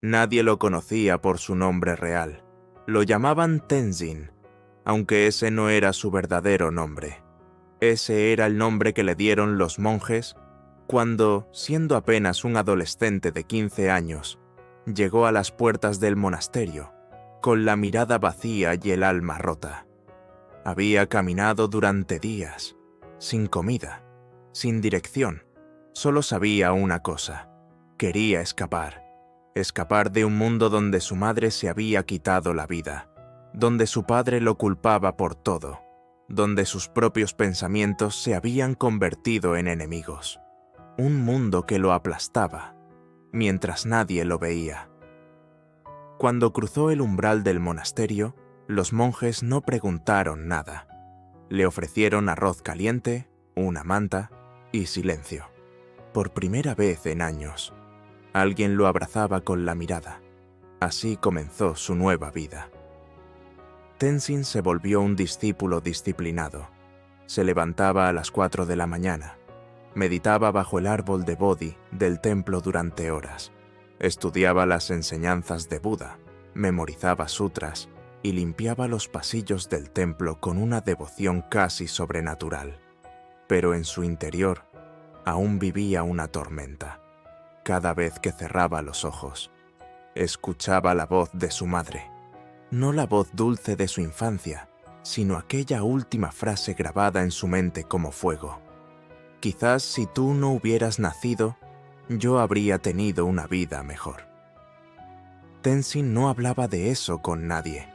Nadie lo conocía por su nombre real. Lo llamaban Tenzin, aunque ese no era su verdadero nombre. Ese era el nombre que le dieron los monjes cuando, siendo apenas un adolescente de 15 años, llegó a las puertas del monasterio, con la mirada vacía y el alma rota. Había caminado durante días, sin comida, sin dirección. Solo sabía una cosa: quería escapar. Escapar de un mundo donde su madre se había quitado la vida, donde su padre lo culpaba por todo, donde sus propios pensamientos se habían convertido en enemigos. Un mundo que lo aplastaba, mientras nadie lo veía. Cuando cruzó el umbral del monasterio, los monjes no preguntaron nada. Le ofrecieron arroz caliente, una manta y silencio. Por primera vez en años, alguien lo abrazaba con la mirada. Así comenzó su nueva vida. Tenzin se volvió un discípulo disciplinado. Se levantaba a las 4 de la mañana. Meditaba bajo el árbol de Bodhi del templo durante horas. Estudiaba las enseñanzas de Buda, memorizaba sutras y limpiaba los pasillos del templo con una devoción casi sobrenatural. Pero en su interior aún vivía una tormenta. Cada vez que cerraba los ojos, escuchaba la voz de su madre. No la voz dulce de su infancia, sino aquella última frase grabada en su mente como fuego. Quizás si tú no hubieras nacido, yo habría tenido una vida mejor. Tenzin no hablaba de eso con nadie,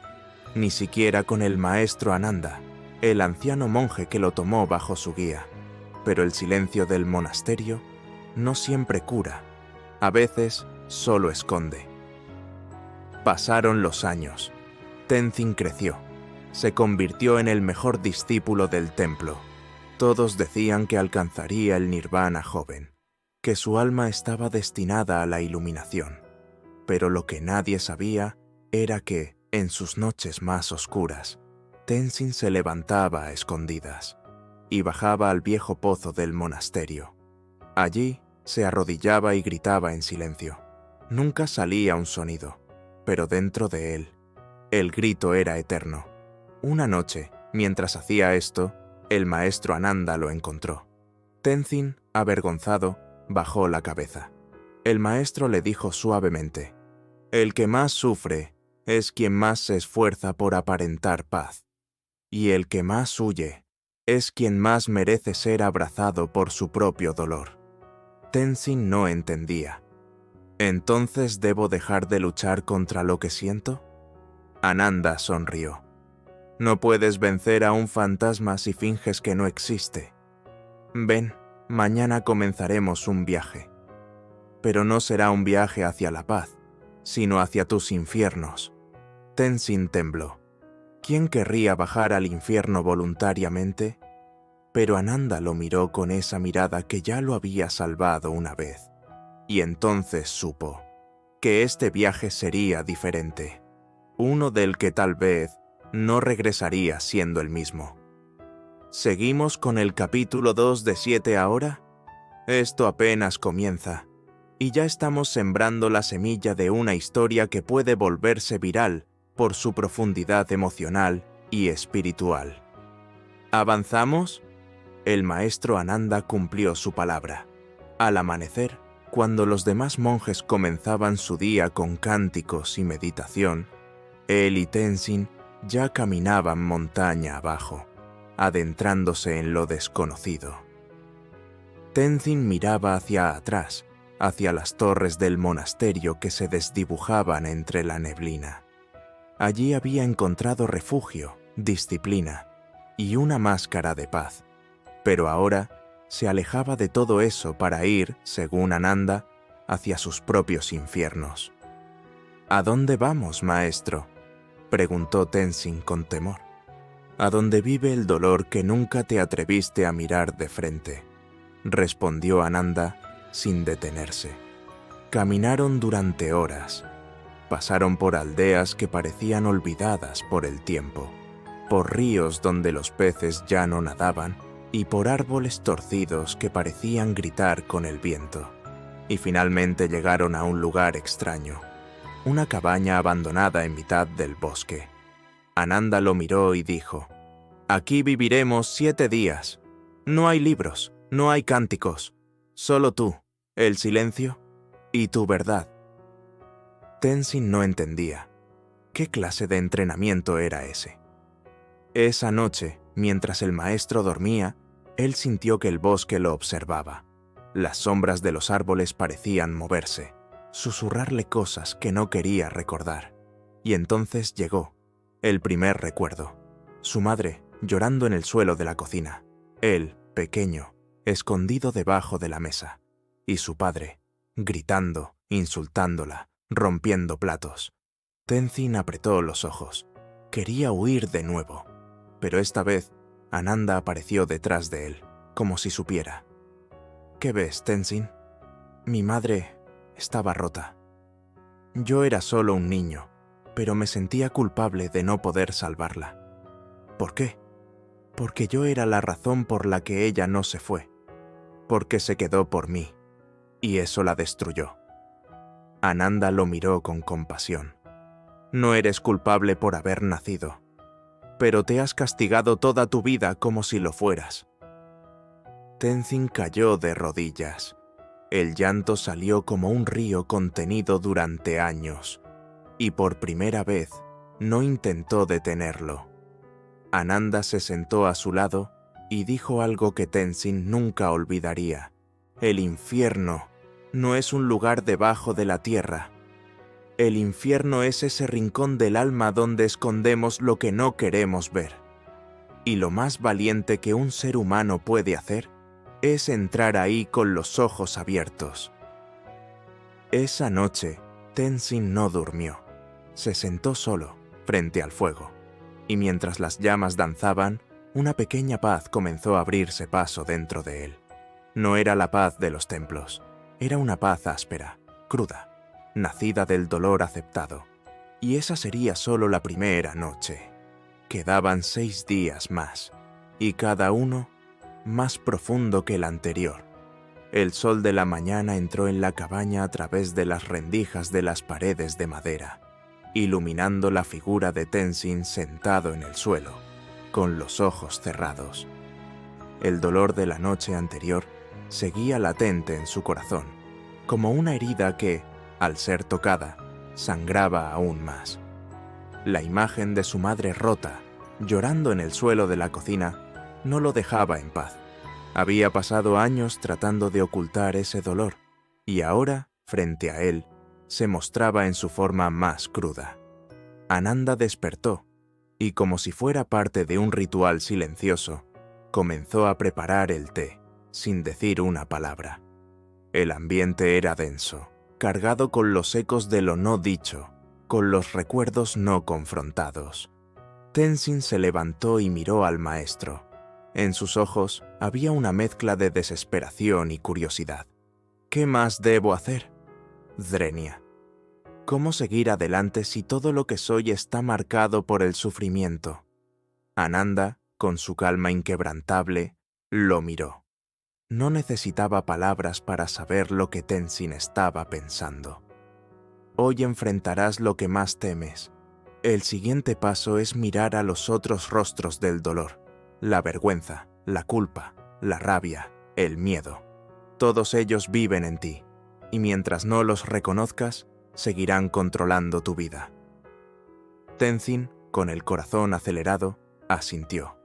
ni siquiera con el maestro Ananda, el anciano monje que lo tomó bajo su guía. Pero el silencio del monasterio no siempre cura. A veces solo esconde. Pasaron los años. Tenzin creció. Se convirtió en el mejor discípulo del templo. Todos decían que alcanzaría el nirvana joven, que su alma estaba destinada a la iluminación. Pero lo que nadie sabía era que, en sus noches más oscuras, Tenzin se levantaba a escondidas y bajaba al viejo pozo del monasterio. Allí se arrodillaba y gritaba en silencio. Nunca salía un sonido, pero dentro de él, el grito era eterno. Una noche, mientras hacía esto, el maestro Ananda lo encontró. Tenzin, avergonzado, bajó la cabeza. El maestro le dijo suavemente: «El que más sufre es quien más se esfuerza por aparentar paz, y el que más huye es quien más merece ser abrazado por su propio dolor». Tenzin no entendía. ¿Entonces debo dejar de luchar contra lo que siento? Ananda sonrió. No puedes vencer a un fantasma si finges que no existe. Ven, mañana comenzaremos un viaje. Pero no será un viaje hacia la paz, sino hacia tus infiernos. Tenzin tembló. ¿Quién querría bajar al infierno voluntariamente? Pero Ananda lo miró con esa mirada que ya lo había salvado una vez. Y entonces supo que este viaje sería diferente. Uno del que tal vez no regresaría siendo el mismo. ¿Seguimos con el capítulo 2 de 7 ahora? Esto apenas comienza, y ya estamos sembrando la semilla de una historia que puede volverse viral por su profundidad emocional y espiritual. ¿Avanzamos? El maestro Ananda cumplió su palabra. Al amanecer, cuando los demás monjes comenzaban su día con cánticos y meditación, él y Tenzin ya caminaban montaña abajo, adentrándose en lo desconocido. Tenzin miraba hacia atrás, hacia las torres del monasterio que se desdibujaban entre la neblina. Allí había encontrado refugio, disciplina y una máscara de paz. Pero ahora se alejaba de todo eso para ir, según Ananda, hacia sus propios infiernos. ¿A dónde vamos, maestro?, preguntó Tenzin con temor. A donde vive el dolor que nunca te atreviste a mirar de frente, respondió Ananda sin detenerse. Caminaron durante horas. Pasaron por aldeas que parecían olvidadas por el tiempo, por ríos donde los peces ya no nadaban y por árboles torcidos que parecían gritar con el viento. Y finalmente llegaron a un lugar extraño, una cabaña abandonada en mitad del bosque. Ananda lo miró y dijo: «Aquí viviremos 7 días. No hay libros, no hay cánticos, solo tú, el silencio y tu verdad». Tenzin no entendía. ¿Qué clase de entrenamiento era ese? Esa noche, mientras el maestro dormía, él sintió que el bosque lo observaba. Las sombras de los árboles parecían moverse, susurrarle cosas que no quería recordar. Y entonces llegó el primer recuerdo. Su madre, llorando en el suelo de la cocina. Él, pequeño, escondido debajo de la mesa. Y su padre, gritando, insultándola, rompiendo platos. Tenzin apretó los ojos. Quería huir de nuevo. Pero esta vez, Ananda apareció detrás de él, como si supiera. «¿Qué ves, Tenzin? Mi madre estaba rota. Yo era solo un niño, pero me sentía culpable de no poder salvarla. ¿Por qué? Porque yo era la razón por la que ella no se fue. Porque se quedó por mí, y eso la destruyó». Ananda lo miró con compasión. «No eres culpable por haber nacido, pero te has castigado toda tu vida como si lo fueras». Tenzin cayó de rodillas. El llanto salió como un río contenido durante años, y por primera vez no intentó detenerlo. Ananda se sentó a su lado y dijo algo que Tenzin nunca olvidaría. El infierno no es un lugar debajo de la tierra. El infierno es ese rincón del alma donde escondemos lo que no queremos ver. Y lo más valiente que un ser humano puede hacer es entrar ahí con los ojos abiertos. Esa noche, Tenzin no durmió. Se sentó solo, frente al fuego, y mientras las llamas danzaban, una pequeña paz comenzó a abrirse paso dentro de él. No era la paz de los templos, era una paz áspera, cruda, nacida del dolor aceptado. Y esa sería solo la primera noche. Quedaban 6 días más, y cada uno más profundo que el anterior. El sol de la mañana entró en la cabaña a través de las rendijas de las paredes de madera, iluminando la figura de Tenzin sentado en el suelo, con los ojos cerrados. El dolor de la noche anterior seguía latente en su corazón, como una herida que, al ser tocada, sangraba aún más. La imagen de su madre rota, llorando en el suelo de la cocina, no lo dejaba en paz. Había pasado años tratando de ocultar ese dolor, y ahora, frente a él, se mostraba en su forma más cruda. Ananda despertó, y como si fuera parte de un ritual silencioso, comenzó a preparar el té, sin decir una palabra. El ambiente era denso, cargado con los ecos de lo no dicho, con los recuerdos no confrontados. Tenzin se levantó y miró al maestro. En sus ojos había una mezcla de desesperación y curiosidad. ¿Qué más debo hacer? Drenia. ¿Cómo seguir adelante si todo lo que soy está marcado por el sufrimiento? Ananda, con su calma inquebrantable, lo miró. No necesitaba palabras para saber lo que Tenzin estaba pensando. Hoy enfrentarás lo que más temes. El siguiente paso es mirar a los otros rostros del dolor. La vergüenza, la culpa, la rabia, el miedo. Todos ellos viven en ti, y mientras no los reconozcas, seguirán controlando tu vida. Tenzin, con el corazón acelerado, asintió.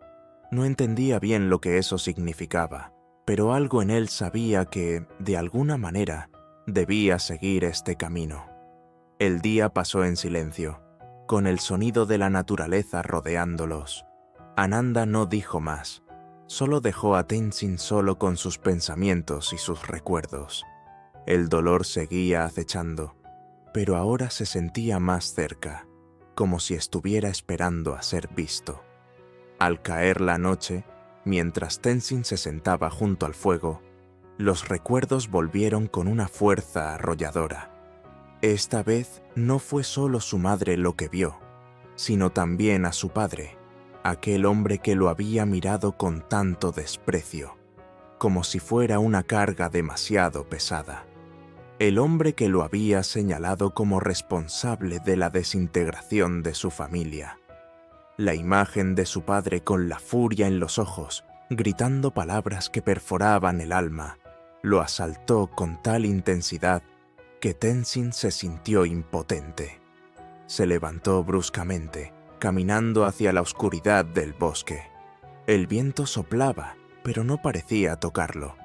No entendía bien lo que eso significaba, pero algo en él sabía que, de alguna manera, debía seguir este camino. El día pasó en silencio, con el sonido de la naturaleza rodeándolos. Ananda no dijo más, solo dejó a Tenzin solo con sus pensamientos y sus recuerdos. El dolor seguía acechando, pero ahora se sentía más cerca, como si estuviera esperando a ser visto. Al caer la noche, mientras Tenzin se sentaba junto al fuego, los recuerdos volvieron con una fuerza arrolladora. Esta vez no fue solo su madre lo que vio, sino también a su padre, aquel hombre que lo había mirado con tanto desprecio, como si fuera una carga demasiado pesada. el hombre que lo había señalado como responsable de la desintegración de su familia. La imagen de su padre con la furia en los ojos, gritando palabras que perforaban el alma, lo asaltó con tal intensidad que Tenzin se sintió impotente. Se levantó bruscamente, caminando hacia la oscuridad del bosque. El viento soplaba, pero no parecía tocarlo.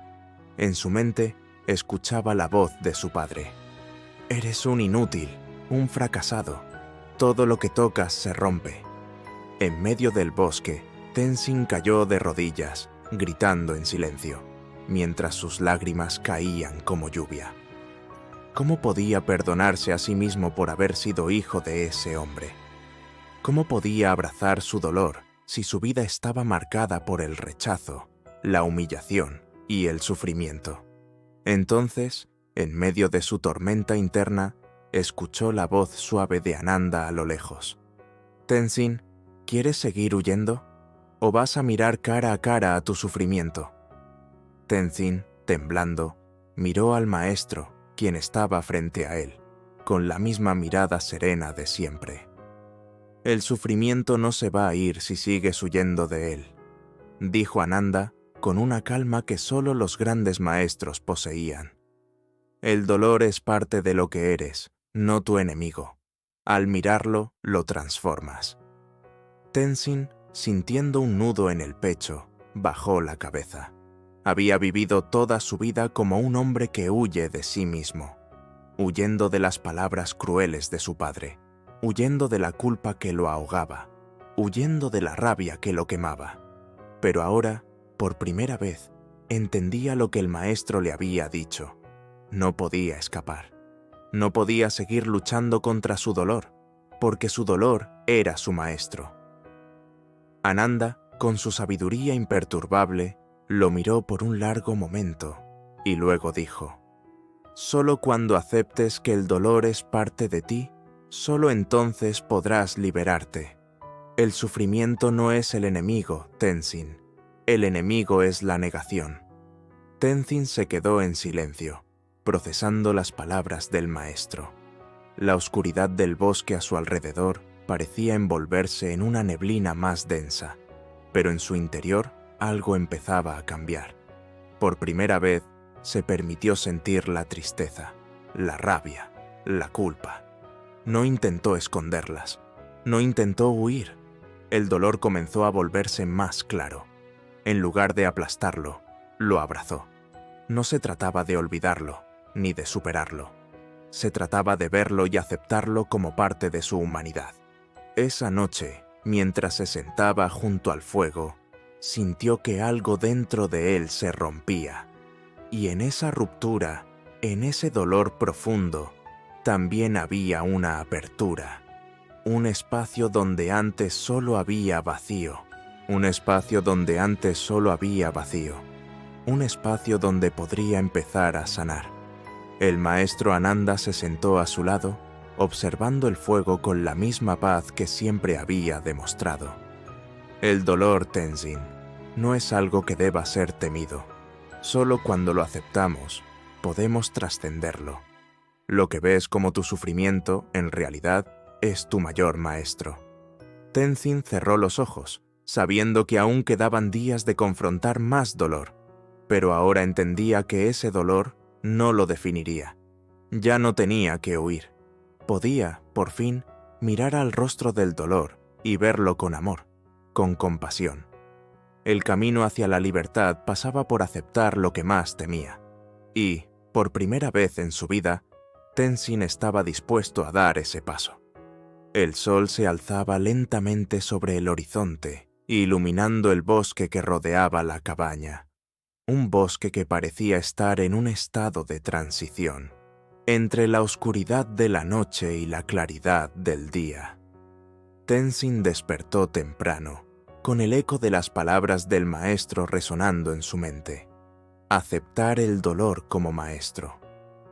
En su mente, escuchaba la voz de su padre. «Eres un inútil, un fracasado. Todo lo que tocas se rompe». En medio del bosque, Tenzin cayó de rodillas, gritando en silencio, mientras sus lágrimas caían como lluvia. ¿Cómo podía perdonarse a sí mismo por haber sido hijo de ese hombre? ¿Cómo podía abrazar su dolor si su vida estaba marcada por el rechazo, la humillación y el sufrimiento? Entonces, en medio de su tormenta interna, escuchó la voz suave de Ananda a lo lejos. «Tenzin, ¿quieres seguir huyendo? ¿O vas a mirar cara a cara a tu sufrimiento?» Tenzin, temblando, miró al maestro, quien estaba frente a él, con la misma mirada serena de siempre. «El sufrimiento no se va a ir si sigues huyendo de él», dijo Ananda con una calma que solo los grandes maestros poseían. «El dolor es parte de lo que eres, no tu enemigo. Al mirarlo, lo transformas». Tenzin, sintiendo un nudo en el pecho, bajó la cabeza. Había vivido toda su vida como un hombre que huye de sí mismo, huyendo de las palabras crueles de su padre, huyendo de la culpa que lo ahogaba, huyendo de la rabia que lo quemaba. Pero ahora, por primera vez, entendía lo que el maestro le había dicho. No podía escapar. No podía seguir luchando contra su dolor, porque su dolor era su maestro. Ananda, con su sabiduría imperturbable, lo miró por un largo momento y luego dijo: «Solo cuando aceptes que el dolor es parte de ti, solo entonces podrás liberarte. El sufrimiento no es el enemigo, Tenzin. El enemigo es la negación». Tenzin se quedó en silencio, procesando las palabras del maestro. La oscuridad del bosque a su alrededor parecía envolverse en una neblina más densa, pero en su interior algo empezaba a cambiar. Por primera vez se permitió sentir la tristeza, la rabia, la culpa. No intentó esconderlas, no intentó huir. El dolor comenzó a volverse más claro. En lugar de aplastarlo, lo abrazó. No se trataba de olvidarlo, ni de superarlo. Se trataba de verlo y aceptarlo como parte de su humanidad. Esa noche, mientras se sentaba junto al fuego, sintió que algo dentro de él se rompía. Y en esa ruptura, en ese dolor profundo, también había una apertura. Un espacio donde antes solo había vacío. Un espacio donde antes solo había vacío. Un espacio donde podría empezar a sanar. El maestro Ananda se sentó a su lado, observando el fuego con la misma paz que siempre había demostrado. El dolor, Tenzin, no es algo que deba ser temido. Solo cuando lo aceptamos, podemos trascenderlo. Lo que ves como tu sufrimiento, en realidad, es tu mayor maestro. Tenzin cerró los ojos, sabiendo que aún quedaban días de confrontar más dolor, pero ahora entendía que ese dolor no lo definiría. Ya no tenía que huir. Podía, por fin, mirar al rostro del dolor y verlo con amor, con compasión. El camino hacia la libertad pasaba por aceptar lo que más temía. Y, por primera vez en su vida, Tenzin estaba dispuesto a dar ese paso. El sol se alzaba lentamente sobre el horizonte, iluminando el bosque que rodeaba la cabaña. Un bosque que parecía estar en un estado de transición, entre la oscuridad de la noche y la claridad del día. Tenzin despertó temprano, con el eco de las palabras del maestro resonando en su mente. Aceptar el dolor como maestro.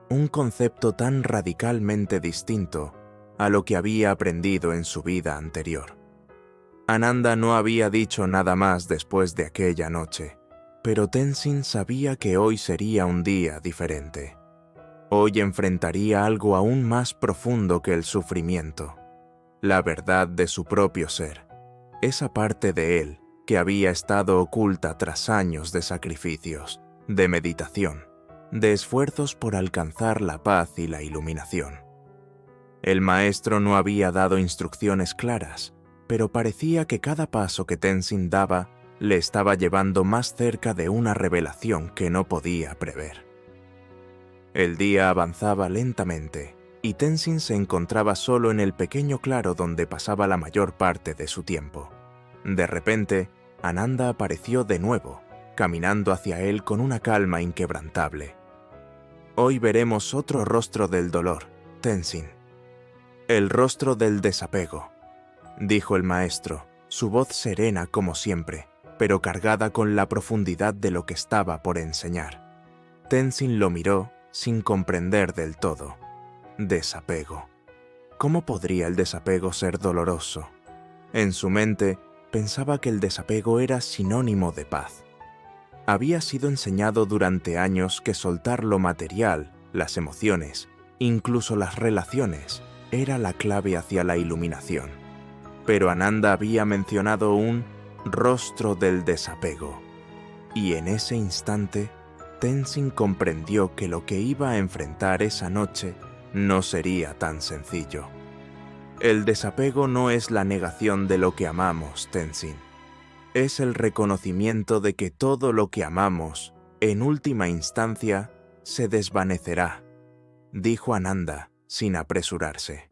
Un concepto tan radicalmente distinto a lo que había aprendido en su vida anterior. Ananda no había dicho nada más después de aquella noche, pero Tenzin sabía que hoy sería un día diferente. Hoy enfrentaría algo aún más profundo que el sufrimiento, la verdad de su propio ser, esa parte de él que había estado oculta tras años de sacrificios, de meditación, de esfuerzos por alcanzar la paz y la iluminación. El maestro no había dado instrucciones claras, pero parecía que cada paso que Tenzin daba le estaba llevando más cerca de una revelación que no podía prever. El día avanzaba lentamente, y Tenzin se encontraba solo en el pequeño claro donde pasaba la mayor parte de su tiempo. De repente, Ananda apareció de nuevo, caminando hacia él con una calma inquebrantable. Hoy veremos otro rostro del dolor, Tenzin. El rostro del desapego, dijo el maestro, su voz serena como siempre, pero cargada con la profundidad de lo que estaba por enseñar. Tenzin lo miró sin comprender del todo. Desapego. ¿Cómo podría el desapego ser doloroso? En su mente, pensaba que el desapego era sinónimo de paz. Había sido enseñado durante años que soltar lo material, las emociones, incluso las relaciones, era la clave hacia la iluminación. Pero Ananda había mencionado un rostro del desapego. Y en ese instante, Tenzin comprendió que lo que iba a enfrentar esa noche no sería tan sencillo. El desapego no es la negación de lo que amamos, Tenzin. Es el reconocimiento de que todo lo que amamos, en última instancia, se desvanecerá, dijo Ananda, sin apresurarse.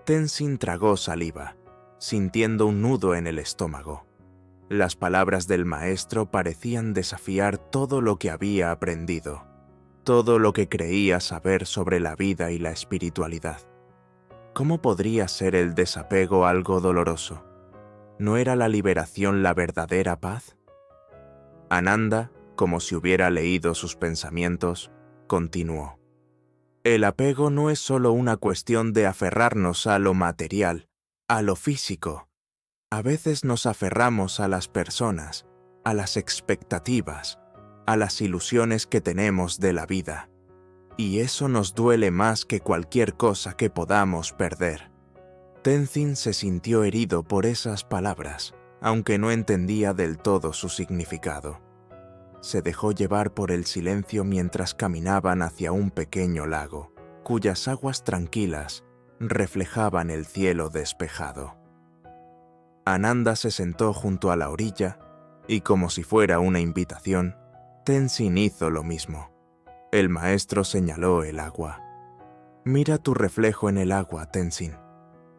Tenzin tragó saliva, sintiendo un nudo en el estómago. Las palabras del maestro parecían desafiar todo lo que había aprendido, todo lo que creía saber sobre la vida y la espiritualidad. ¿Cómo podría ser el desapego algo doloroso? ¿No era la liberación la verdadera paz? Ananda, como si hubiera leído sus pensamientos, continuó. El apego no es solo una cuestión de aferrarnos a lo material, a lo físico. A veces nos aferramos a las personas, a las expectativas, a las ilusiones que tenemos de la vida. Y eso nos duele más que cualquier cosa que podamos perder. Tenzin se sintió herido por esas palabras, aunque no entendía del todo su significado. Se dejó llevar por el silencio mientras caminaban hacia un pequeño lago, cuyas aguas tranquilas reflejaban el cielo despejado. Ananda se sentó junto a la orilla y, como si fuera una invitación, Tenzin hizo lo mismo. El maestro señaló el agua. «Mira tu reflejo en el agua, Tenzin»,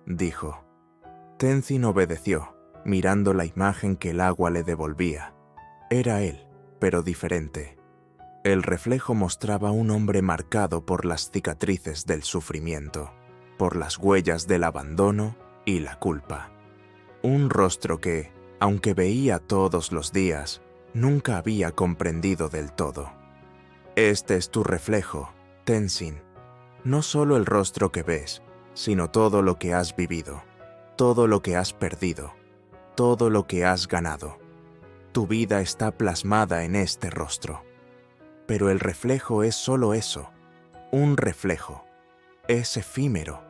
dijo. Tenzin obedeció, mirando la imagen que el agua le devolvía. Era él, pero diferente. El reflejo mostraba un hombre marcado por las cicatrices del sufrimiento, por las huellas del abandono y la culpa. Un rostro que, aunque veía todos los días, nunca había comprendido del todo. Este es tu reflejo, Tenzin. No solo el rostro que ves, sino todo lo que has vivido, todo lo que has perdido, todo lo que has ganado. Tu vida está plasmada en este rostro. Pero el reflejo es solo eso, un reflejo. Es efímero.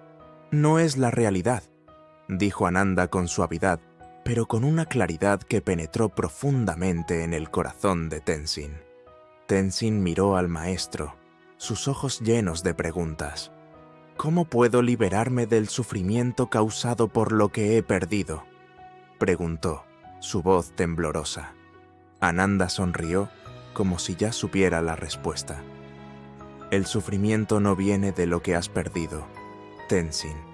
No es la realidad, dijo Ananda con suavidad, pero con una claridad que penetró profundamente en el corazón de Tenzin. Tenzin miró al maestro, sus ojos llenos de preguntas. ¿Cómo puedo liberarme del sufrimiento causado por lo que he perdido?, preguntó, su voz temblorosa. Ananda sonrió, como si ya supiera la respuesta. El sufrimiento no viene de lo que has perdido, Tenzin.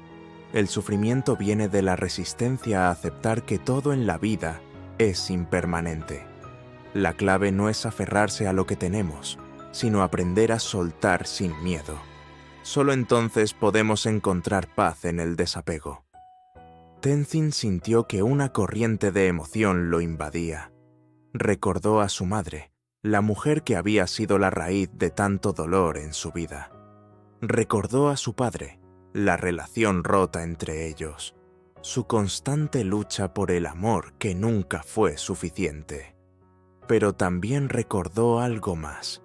El sufrimiento viene de la resistencia a aceptar que todo en la vida es impermanente. La clave no es aferrarse a lo que tenemos, sino aprender a soltar sin miedo. Solo entonces podemos encontrar paz en el desapego. Tenzin sintió que una corriente de emoción lo invadía. Recordó a su madre, la mujer que había sido la raíz de tanto dolor en su vida. Recordó a su padre, la relación rota entre ellos, su constante lucha por el amor que nunca fue suficiente. Pero también recordó algo más,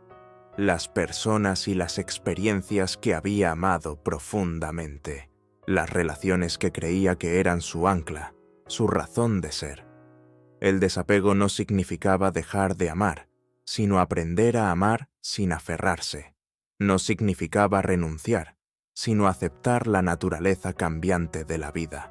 las personas y las experiencias que había amado profundamente, las relaciones que creía que eran su ancla, su razón de ser. El desapego no significaba dejar de amar, sino aprender a amar sin aferrarse. No significaba renunciar, sino aceptar la naturaleza cambiante de la vida.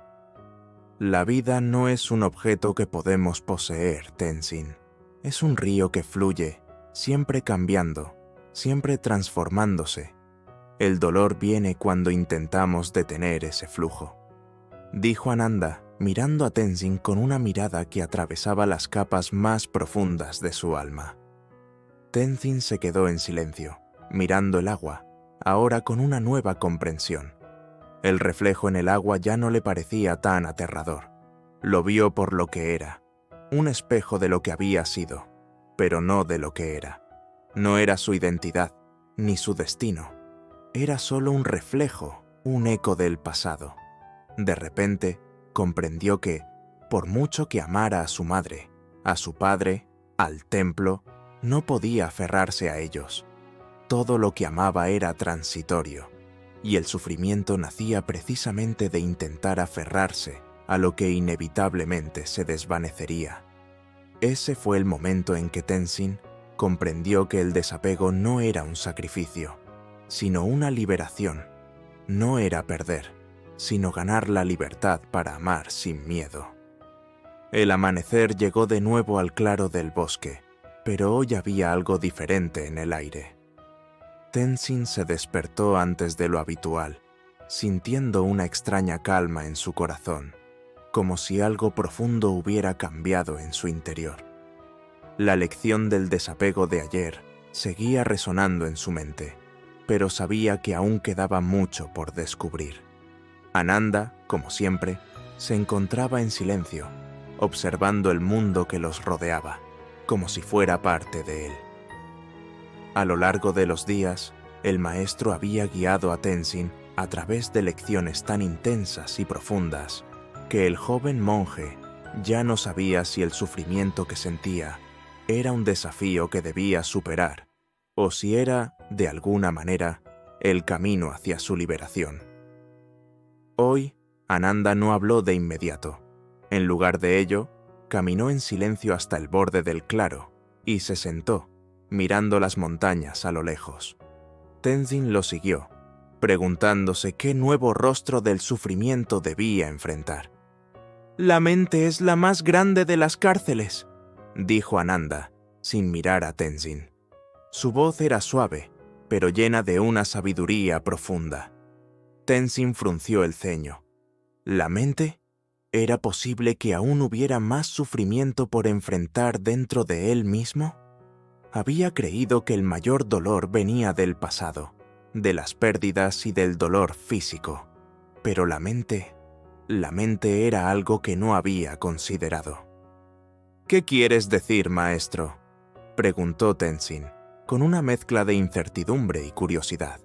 La vida no es un objeto que podemos poseer, Tenzin. Es un río que fluye, siempre cambiando, siempre transformándose. El dolor viene cuando intentamos detener ese flujo. Dijo Ananda, mirando a Tenzin con una mirada que atravesaba las capas más profundas de su alma. Tenzin se quedó en silencio, mirando el agua, ahora con una nueva comprensión. El reflejo en el agua ya no le parecía tan aterrador. Lo vio por lo que era, un espejo de lo que había sido, pero no de lo que era. No era su identidad, ni su destino. Era solo un reflejo, un eco del pasado. De repente, comprendió que, por mucho que amara a su madre, a su padre, al templo, no podía aferrarse a ellos. Todo lo que amaba era transitorio, y el sufrimiento nacía precisamente de intentar aferrarse a lo que inevitablemente se desvanecería. Ese fue el momento en que Tenzin comprendió que el desapego no era un sacrificio, sino una liberación. No era perder, sino ganar la libertad para amar sin miedo. El amanecer llegó de nuevo al claro del bosque, pero hoy había algo diferente en el aire. Tenzin se despertó antes de lo habitual, sintiendo una extraña calma en su corazón, como si algo profundo hubiera cambiado en su interior. La lección del desapego de ayer seguía resonando en su mente, pero sabía que aún quedaba mucho por descubrir. Ananda, como siempre, se encontraba en silencio, observando el mundo que los rodeaba, como si fuera parte de él. A lo largo de los días, el maestro había guiado a Tenzin a través de lecciones tan intensas y profundas que el joven monje ya no sabía si el sufrimiento que sentía era un desafío que debía superar o si era, de alguna manera, el camino hacia su liberación. Hoy, Ananda no habló de inmediato. En lugar de ello, caminó en silencio hasta el borde del claro y se sentó, mirando las montañas a lo lejos. Tenzin lo siguió, preguntándose qué nuevo rostro del sufrimiento debía enfrentar. «La mente es la más grande de las cárceles», dijo Ananda, sin mirar a Tenzin. Su voz era suave, pero llena de una sabiduría profunda. Tenzin frunció el ceño. ¿La mente? ¿Era posible que aún hubiera más sufrimiento por enfrentar dentro de él mismo? Había creído que el mayor dolor venía del pasado, de las pérdidas y del dolor físico. Pero la mente era algo que no había considerado. «¿Qué quieres decir, maestro?», preguntó Tenzin, con una mezcla de incertidumbre y curiosidad.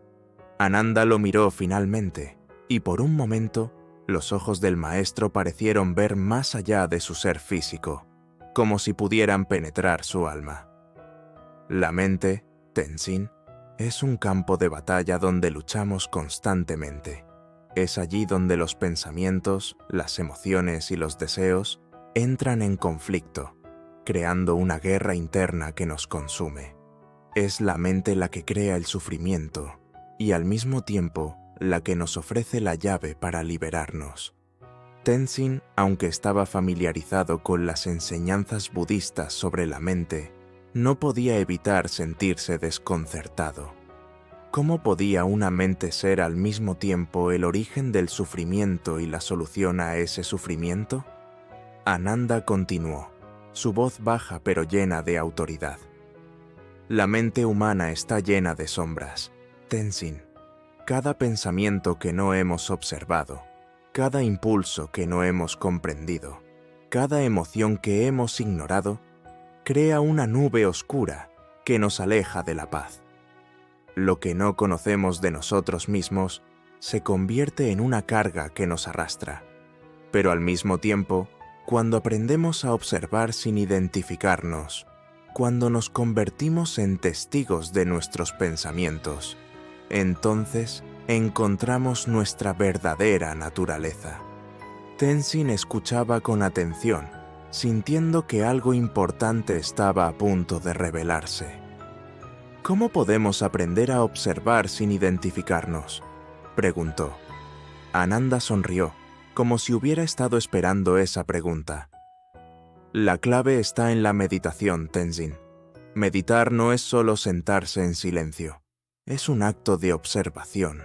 Ananda lo miró finalmente, y por un momento, los ojos del maestro parecieron ver más allá de su ser físico, como si pudieran penetrar su alma. La mente, Tenzin, es un campo de batalla donde luchamos constantemente. Es allí donde los pensamientos, las emociones y los deseos entran en conflicto, creando una guerra interna que nos consume. Es la mente la que crea el sufrimiento y al mismo tiempo la que nos ofrece la llave para liberarnos. Tenzin, aunque estaba familiarizado con las enseñanzas budistas sobre la mente, no podía evitar sentirse desconcertado. ¿Cómo podía una mente ser al mismo tiempo el origen del sufrimiento y la solución a ese sufrimiento? Ananda continuó, su voz baja pero llena de autoridad. La mente humana está llena de sombras. Tenzin, cada pensamiento que no hemos observado, cada impulso que no hemos comprendido, cada emoción que hemos ignorado, crea una nube oscura que nos aleja de la paz. Lo que no conocemos de nosotros mismos se convierte en una carga que nos arrastra. Pero al mismo tiempo, cuando aprendemos a observar sin identificarnos, cuando nos convertimos en testigos de nuestros pensamientos, entonces encontramos nuestra verdadera naturaleza. Tenzin escuchaba con atención, sintiendo que algo importante estaba a punto de revelarse. ¿Cómo podemos aprender a observar sin identificarnos?, preguntó. Ananda sonrió, como si hubiera estado esperando esa pregunta. La clave está en la meditación, Tenzin. Meditar no es solo sentarse en silencio, es un acto de observación.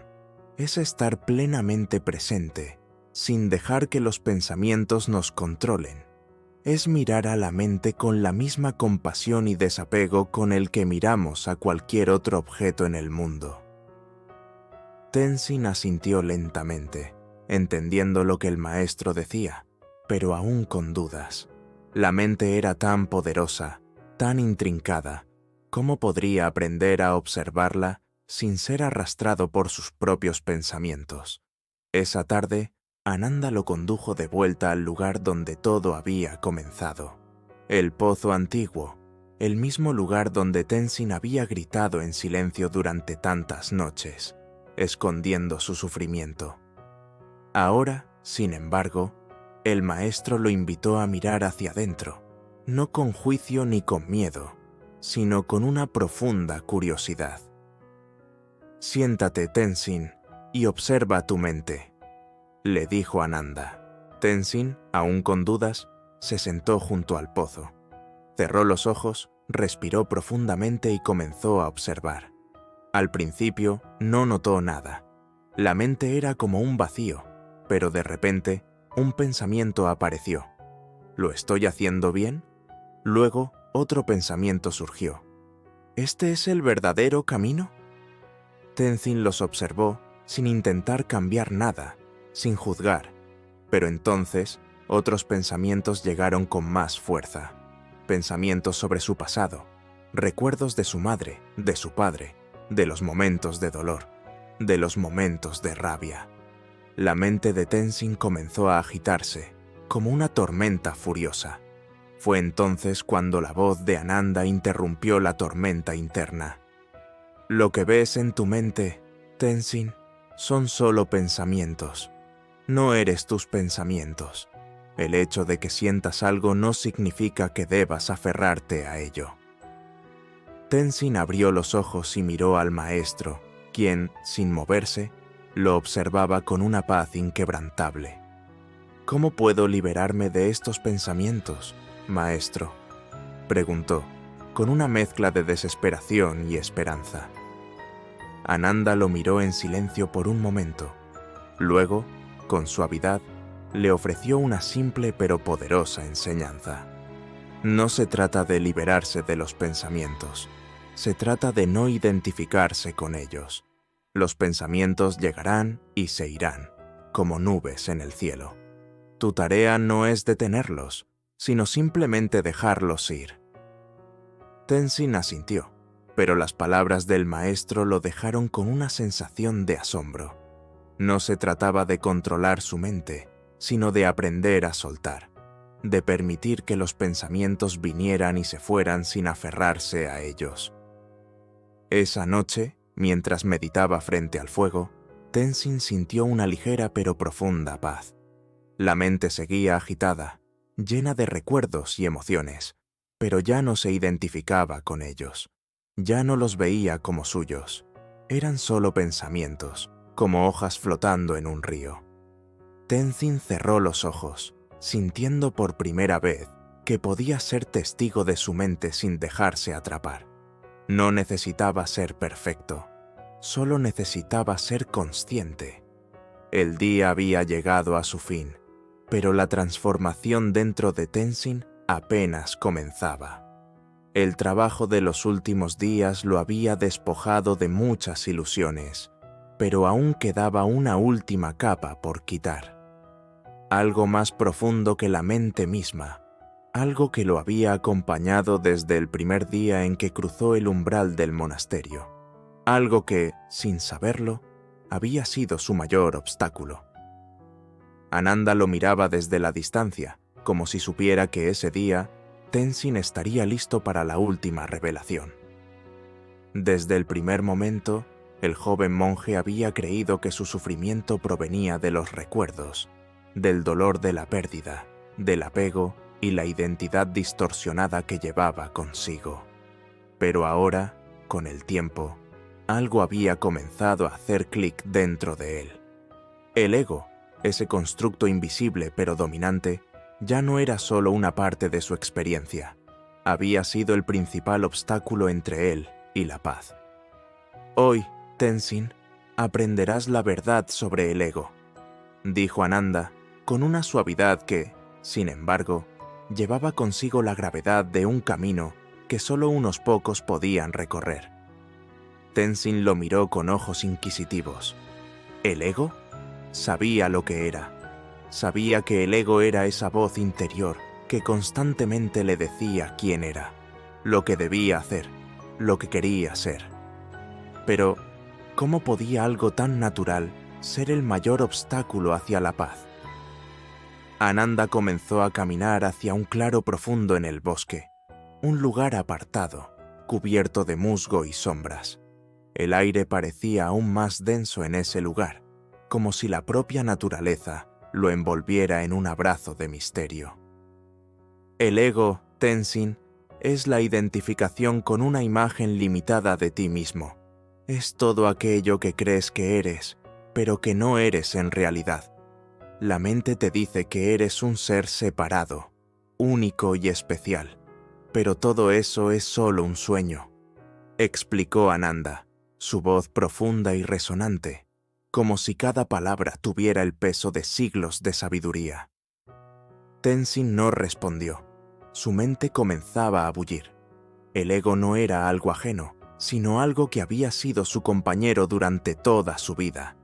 Es estar plenamente presente, sin dejar que los pensamientos nos controlen. Es mirar a la mente con la misma compasión y desapego con el que miramos a cualquier otro objeto en el mundo. Tenzin asintió lentamente, entendiendo lo que el maestro decía, pero aún con dudas. La mente era tan poderosa, tan intrincada, ¿cómo podría aprender a observarla sin ser arrastrado por sus propios pensamientos? Esa tarde, Ananda lo condujo de vuelta al lugar donde todo había comenzado. El pozo antiguo, el mismo lugar donde Tenzin había gritado en silencio durante tantas noches, escondiendo su sufrimiento. Ahora, sin embargo, el maestro lo invitó a mirar hacia adentro, no con juicio ni con miedo, sino con una profunda curiosidad. Siéntate, Tenzin, y observa tu mente, le dijo Ananda. Tenzin, aún con dudas, se sentó junto al pozo. Cerró los ojos, respiró profundamente y comenzó a observar. Al principio no notó nada. La mente era como un vacío, pero de repente un pensamiento apareció. ¿Lo estoy haciendo bien? Luego otro pensamiento surgió. ¿Este es el verdadero camino? Tenzin los observó sin intentar cambiar nada, sin juzgar, pero entonces otros pensamientos llegaron con más fuerza. Pensamientos sobre su pasado, recuerdos de su madre, de su padre, de los momentos de dolor, de los momentos de rabia. La mente de Tenzin comenzó a agitarse, como una tormenta furiosa. Fue entonces cuando la voz de Ananda interrumpió la tormenta interna. Lo que ves en tu mente, Tenzin, son solo pensamientos. No eres tus pensamientos. El hecho de que sientas algo no significa que debas aferrarte a ello. Tenzin abrió los ojos y miró al maestro, quien, sin moverse, lo observaba con una paz inquebrantable. ¿Cómo puedo liberarme de estos pensamientos, maestro?, preguntó, con una mezcla de desesperación y esperanza. Ananda lo miró en silencio por un momento. Luego, con suavidad, le ofreció una simple pero poderosa enseñanza. No se trata de liberarse de los pensamientos, se trata de no identificarse con ellos. Los pensamientos llegarán y se irán, como nubes en el cielo. Tu tarea no es detenerlos, sino simplemente dejarlos ir. Tenzin asintió, pero las palabras del maestro lo dejaron con una sensación de asombro. No se trataba de controlar su mente, sino de aprender a soltar, de permitir que los pensamientos vinieran y se fueran sin aferrarse a ellos. Esa noche, mientras meditaba frente al fuego, Tenzin sintió una ligera pero profunda paz. La mente seguía agitada, llena de recuerdos y emociones, pero ya no se identificaba con ellos. Ya no los veía como suyos. Eran solo pensamientos, como hojas flotando en un río. Tenzin cerró los ojos, sintiendo por primera vez que podía ser testigo de su mente sin dejarse atrapar. No necesitaba ser perfecto, solo necesitaba ser consciente. El día había llegado a su fin, pero la transformación dentro de Tenzin apenas comenzaba. El trabajo de los últimos días lo había despojado de muchas ilusiones, pero aún quedaba una última capa por quitar. Algo más profundo que la mente misma, algo que lo había acompañado desde el primer día en que cruzó el umbral del monasterio, algo que, sin saberlo, había sido su mayor obstáculo. Ananda lo miraba desde la distancia, como si supiera que ese día Tenzin estaría listo para la última revelación. Desde el primer momento, el joven monje había creído que su sufrimiento provenía de los recuerdos, del dolor de la pérdida, del apego y la identidad distorsionada que llevaba consigo. Pero ahora, con el tiempo, algo había comenzado a hacer clic dentro de él. El ego, ese constructo invisible pero dominante, ya no era solo una parte de su experiencia. Había sido el principal obstáculo entre él y la paz. Hoy, Tenzin, aprenderás la verdad sobre el ego, dijo Ananda con una suavidad que, sin embargo, llevaba consigo la gravedad de un camino que solo unos pocos podían recorrer. Tenzin lo miró con ojos inquisitivos. ¿El ego? Sabía lo que era. Sabía que el ego era esa voz interior que constantemente le decía quién era, lo que debía hacer, lo que quería ser. Pero, ¿cómo podía algo tan natural ser el mayor obstáculo hacia la paz? Ananda comenzó a caminar hacia un claro profundo en el bosque, un lugar apartado, cubierto de musgo y sombras. El aire parecía aún más denso en ese lugar, como si la propia naturaleza lo envolviera en un abrazo de misterio. El ego, Tenzin, es la identificación con una imagen limitada de ti mismo. Es todo aquello que crees que eres, pero que no eres en realidad. La mente te dice que eres un ser separado, único y especial, pero todo eso es solo un sueño, explicó Ananda, su voz profunda y resonante, como si cada palabra tuviera el peso de siglos de sabiduría. Tenzin no respondió. Su mente comenzaba a bullir. El ego no era algo ajeno, sino algo que había sido su compañero durante toda su vida.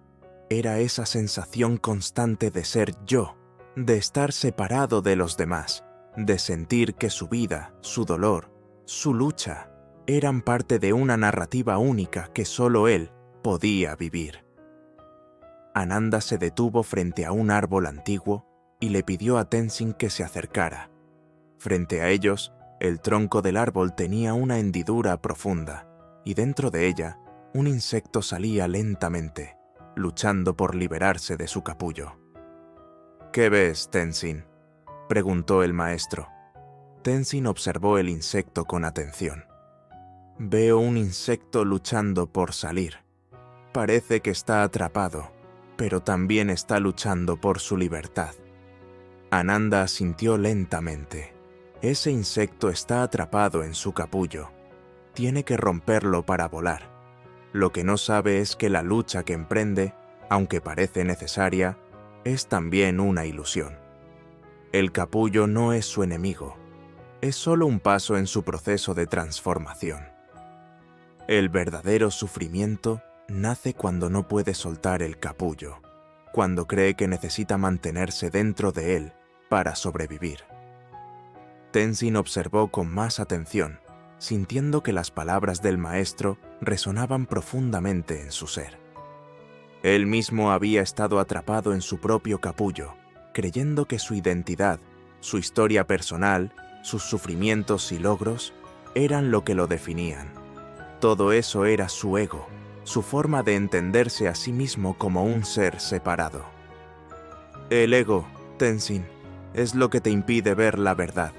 Era esa sensación constante de ser yo, de estar separado de los demás, de sentir que su vida, su dolor, su lucha, eran parte de una narrativa única que solo él podía vivir. Ananda se detuvo frente a un árbol antiguo y le pidió a Tenzin que se acercara. Frente a ellos, el tronco del árbol tenía una hendidura profunda, y dentro de ella, un insecto salía lentamente, luchando por liberarse de su capullo. ¿Qué ves, Tenzin?, preguntó el maestro. Tenzin observó el insecto con atención. Veo un insecto luchando por salir. Parece que está atrapado, pero también está luchando por su libertad. Ananda asintió lentamente. Ese insecto está atrapado en su capullo. Tiene que romperlo para volar. Lo que no sabe es que la lucha que emprende, aunque parece necesaria, es también una ilusión. El capullo no es su enemigo. Es solo un paso en su proceso de transformación. El verdadero sufrimiento nace cuando no puede soltar el capullo, cuando cree que necesita mantenerse dentro de él para sobrevivir. Tenzin observó con más atención, sintiendo que las palabras del maestro resonaban profundamente en su ser. Él mismo había estado atrapado en su propio capullo, creyendo que su identidad, su historia personal, sus sufrimientos y logros eran lo que lo definían. Todo eso era su ego, su forma de entenderse a sí mismo como un ser separado. El ego, Tenzin, es lo que te impide ver la verdad.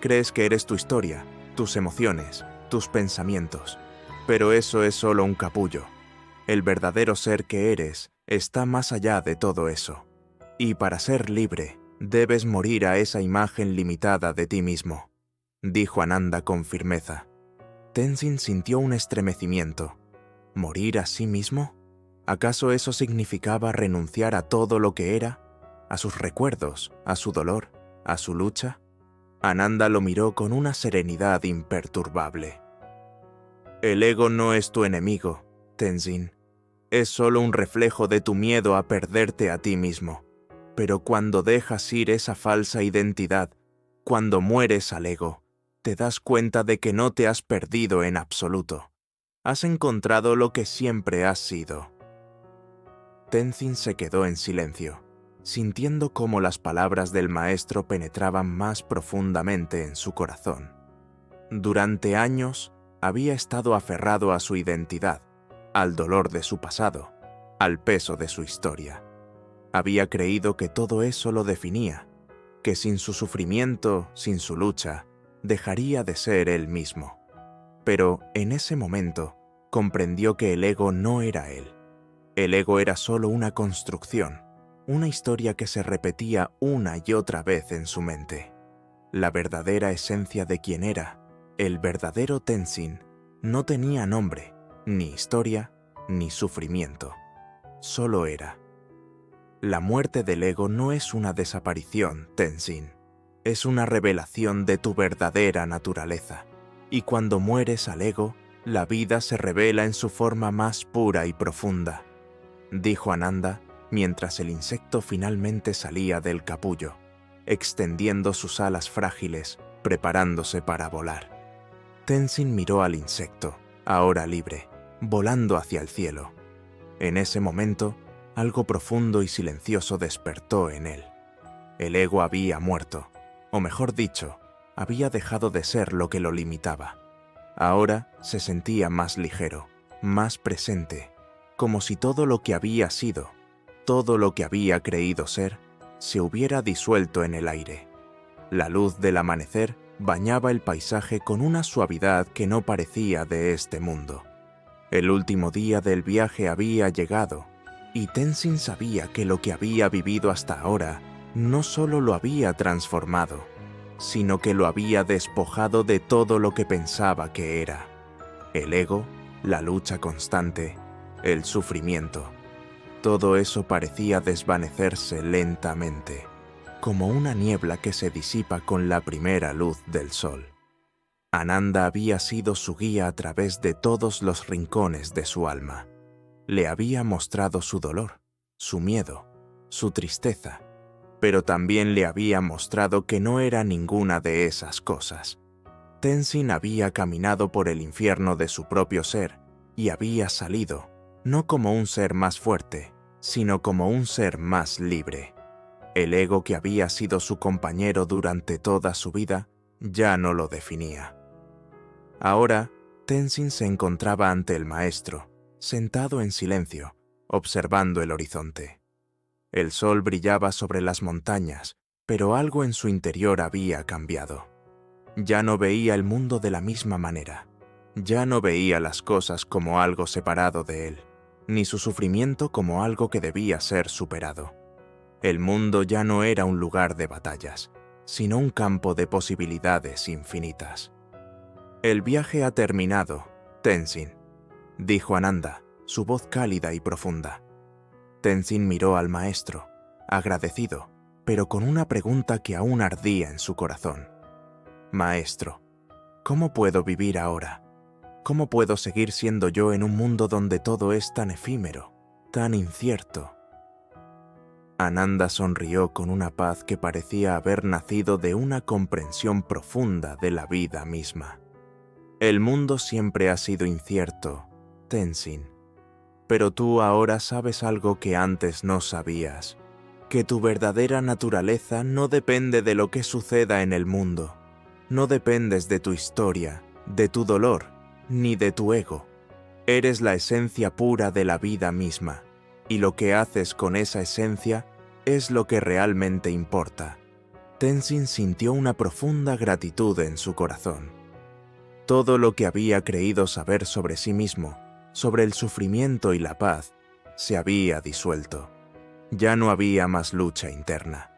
Crees que eres tu historia, tus emociones, tus pensamientos, pero eso es solo un capullo. El verdadero ser que eres está más allá de todo eso. Y para ser libre, debes morir a esa imagen limitada de ti mismo, dijo Ananda con firmeza. Tenzin sintió un estremecimiento. ¿Morir a sí mismo? ¿Acaso eso significaba renunciar a todo lo que era? ¿A sus recuerdos? ¿A su dolor? ¿A su lucha? Ananda lo miró con una serenidad imperturbable. El ego no es tu enemigo, Tenzin. Es solo un reflejo de tu miedo a perderte a ti mismo. Pero cuando dejas ir esa falsa identidad, cuando mueres al ego, te das cuenta de que no te has perdido en absoluto. Has encontrado lo que siempre has sido. Tenzin se quedó en silencio, sintiendo cómo las palabras del maestro penetraban más profundamente en su corazón. Durante años había estado aferrado a su identidad, al dolor de su pasado, al peso de su historia. Había creído que todo eso lo definía, que sin su sufrimiento, sin su lucha, dejaría de ser él mismo. Pero en ese momento comprendió que el ego no era él. El ego era solo una construcción, una historia que se repetía una y otra vez en su mente. La verdadera esencia de quien era, el verdadero Tenzin, no tenía nombre, ni historia, ni sufrimiento. Solo era. La muerte del ego no es una desaparición, Tenzin. Es una revelación de tu verdadera naturaleza. Y cuando mueres al ego, la vida se revela en su forma más pura y profunda, dijo Ananda mientras el insecto finalmente salía del capullo, extendiendo sus alas frágiles, preparándose para volar. Tenzin miró al insecto, ahora libre, volando hacia el cielo. En ese momento, algo profundo y silencioso despertó en él. El ego había muerto, o mejor dicho, había dejado de ser lo que lo limitaba. Ahora se sentía más ligero, más presente, como si todo lo que había sido, todo lo que había creído ser, se hubiera disuelto en el aire. La luz del amanecer bañaba el paisaje con una suavidad que no parecía de este mundo. El último día del viaje había llegado, y Tenzin sabía que lo que había vivido hasta ahora no solo lo había transformado, sino que lo había despojado de todo lo que pensaba que era. El ego, la lucha constante, el sufrimiento. Todo eso parecía desvanecerse lentamente, como una niebla que se disipa con la primera luz del sol. Ananda había sido su guía a través de todos los rincones de su alma. Le había mostrado su dolor, su miedo, su tristeza, pero también le había mostrado que no era ninguna de esas cosas. Tenzin había caminado por el infierno de su propio ser y había salido, no como un ser más fuerte, sino como un ser más libre. El ego que había sido su compañero durante toda su vida ya no lo definía. Ahora, Tenzin se encontraba ante el maestro, sentado en silencio, observando el horizonte. El sol brillaba sobre las montañas, pero algo en su interior había cambiado. Ya no veía el mundo de la misma manera. Ya no veía las cosas como algo separado de él, ni su sufrimiento como algo que debía ser superado. El mundo ya no era un lugar de batallas, sino un campo de posibilidades infinitas. El viaje ha terminado, Tenzin, dijo Ananda, su voz cálida y profunda. Tenzin miró al maestro, agradecido, pero con una pregunta que aún ardía en su corazón. Maestro, ¿cómo puedo vivir ahora? ¿Cómo puedo seguir siendo yo en un mundo donde todo es tan efímero, tan incierto? Ananda sonrió con una paz que parecía haber nacido de una comprensión profunda de la vida misma. El mundo siempre ha sido incierto, Tenzin, pero tú ahora sabes algo que antes no sabías, que tu verdadera naturaleza no depende de lo que suceda en el mundo, no dependes de tu historia, de tu dolor, ni de tu ego. Eres la esencia pura de la vida misma, y lo que haces con esa esencia es lo que realmente importa. Tenzin sintió una profunda gratitud en su corazón. Todo lo que había creído saber sobre sí mismo, sobre el sufrimiento y la paz, se había disuelto. Ya no había más lucha interna.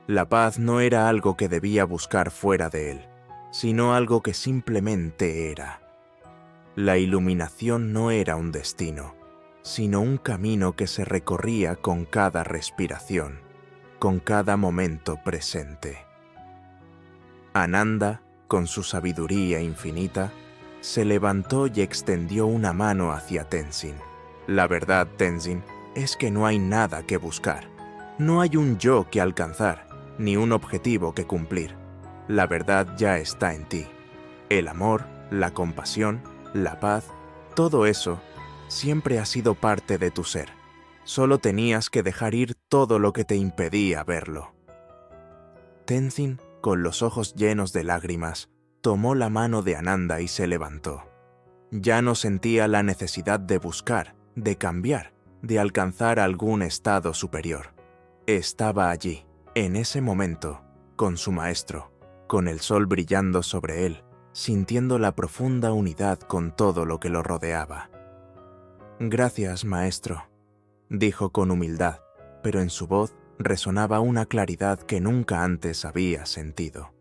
La paz no era algo que debía buscar fuera de él, sino algo que simplemente era. La iluminación no era un destino, sino un camino que se recorría con cada respiración, con cada momento presente. Ananda, con su sabiduría infinita, se levantó y extendió una mano hacia Tenzin. La verdad, Tenzin, es que no hay nada que buscar. No hay un yo que alcanzar, ni un objetivo que cumplir. La verdad ya está en ti. El amor, la compasión, la paz, todo eso siempre ha sido parte de tu ser. Solo tenías que dejar ir todo lo que te impedía verlo. Tenzin, con los ojos llenos de lágrimas, tomó la mano de Ananda y se levantó. Ya no sentía la necesidad de buscar, de cambiar, de alcanzar algún estado superior. Estaba allí, en ese momento, con su maestro, con el sol brillando sobre él, sintiendo la profunda unidad con todo lo que lo rodeaba. «Gracias, maestro», dijo con humildad, pero en su voz resonaba una claridad que nunca antes había sentido.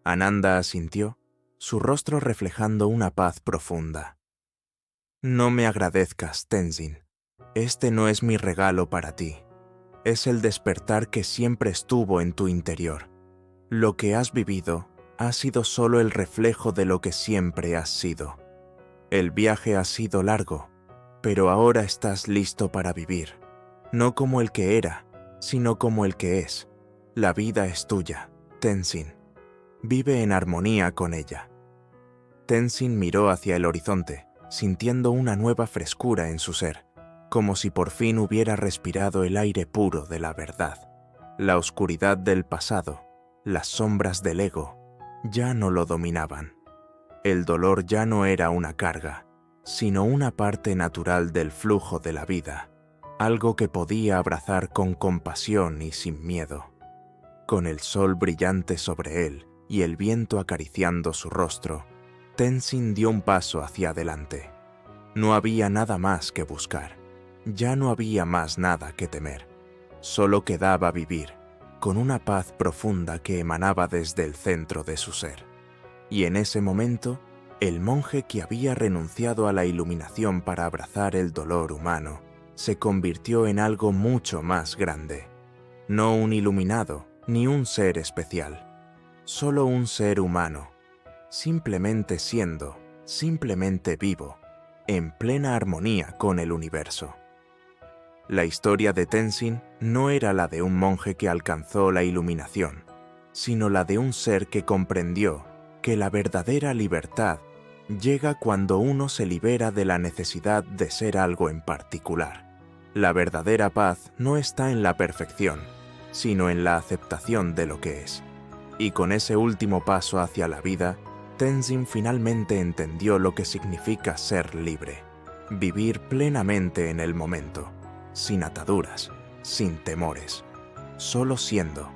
Ananda asintió, su rostro reflejando una paz profunda. «No me agradezcas, Tenzin. Este no es mi regalo para ti. Es el despertar que siempre estuvo en tu interior. Lo que has vivido ha sido solo el reflejo de lo que siempre has sido. El viaje ha sido largo, pero ahora estás listo para vivir, no como el que era, sino como el que es. La vida es tuya, Tenzin. Vive en armonía con ella». Tenzin miró hacia el horizonte, sintiendo una nueva frescura en su ser, como si por fin hubiera respirado el aire puro de la verdad. La oscuridad del pasado, las sombras del ego, ya no lo dominaban. El dolor ya no era una carga, sino una parte natural del flujo de la vida, algo que podía abrazar con compasión y sin miedo. Con el sol brillante sobre él y el viento acariciando su rostro, Tenzin dio un paso hacia adelante. No había nada más que buscar, ya no había más nada que temer. Solo quedaba vivir, con una paz profunda que emanaba desde el centro de su ser. Y en ese momento, el monje que había renunciado a la iluminación para abrazar el dolor humano, se convirtió en algo mucho más grande. No un iluminado, ni un ser especial, solo un ser humano, simplemente siendo, simplemente vivo, en plena armonía con el universo. La historia de Tenzin no era la de un monje que alcanzó la iluminación, sino la de un ser que comprendió que la verdadera libertad llega cuando uno se libera de la necesidad de ser algo en particular. La verdadera paz no está en la perfección, sino en la aceptación de lo que es. Y con ese último paso hacia la vida, Tenzin finalmente entendió lo que significa ser libre, vivir plenamente en el momento, sin ataduras, sin temores, solo siendo.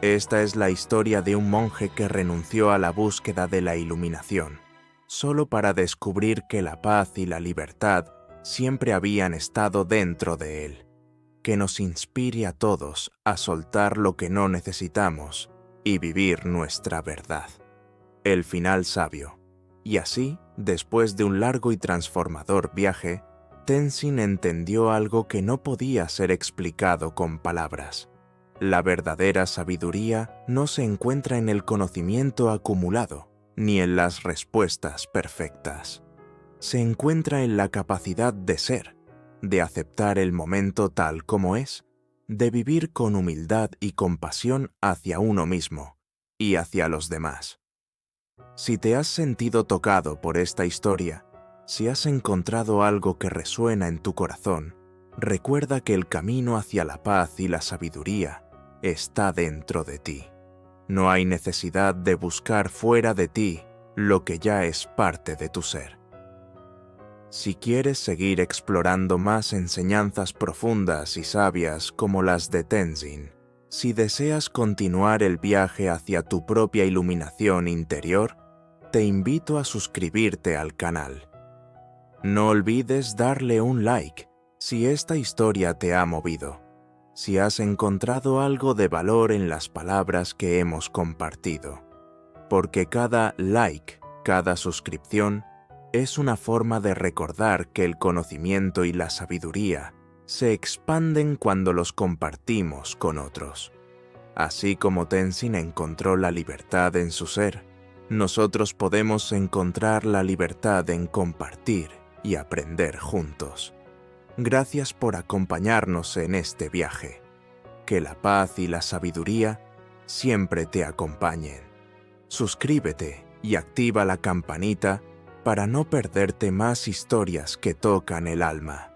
Esta es la historia de un monje que renunció a la búsqueda de la iluminación, solo para descubrir que la paz y la libertad siempre habían estado dentro de él, que nos inspire a todos a soltar lo que no necesitamos y vivir nuestra verdad. El final sabio. Y así, después de un largo y transformador viaje, Tenzin entendió algo que no podía ser explicado con palabras. La verdadera sabiduría no se encuentra en el conocimiento acumulado, ni en las respuestas perfectas. Se encuentra en la capacidad de ser, de aceptar el momento tal como es, de vivir con humildad y compasión hacia uno mismo y hacia los demás. Si te has sentido tocado por esta historia, si has encontrado algo que resuena en tu corazón, recuerda que el camino hacia la paz y la sabiduría está dentro de ti. No hay necesidad de buscar fuera de ti lo que ya es parte de tu ser. Si quieres seguir explorando más enseñanzas profundas y sabias como las de Tenzin, si deseas continuar el viaje hacia tu propia iluminación interior, te invito a suscribirte al canal. No olvides darle un like si esta historia te ha movido, si has encontrado algo de valor en las palabras que hemos compartido, porque cada like, cada suscripción, es una forma de recordar que el conocimiento y la sabiduría se expanden cuando los compartimos con otros. Así como Tenzin encontró la libertad en su ser, nosotros podemos encontrar la libertad en compartir y aprender juntos. Gracias por acompañarnos en este viaje. Que la paz y la sabiduría siempre te acompañen. Suscríbete y activa la campanita para no perderte más historias que tocan el alma.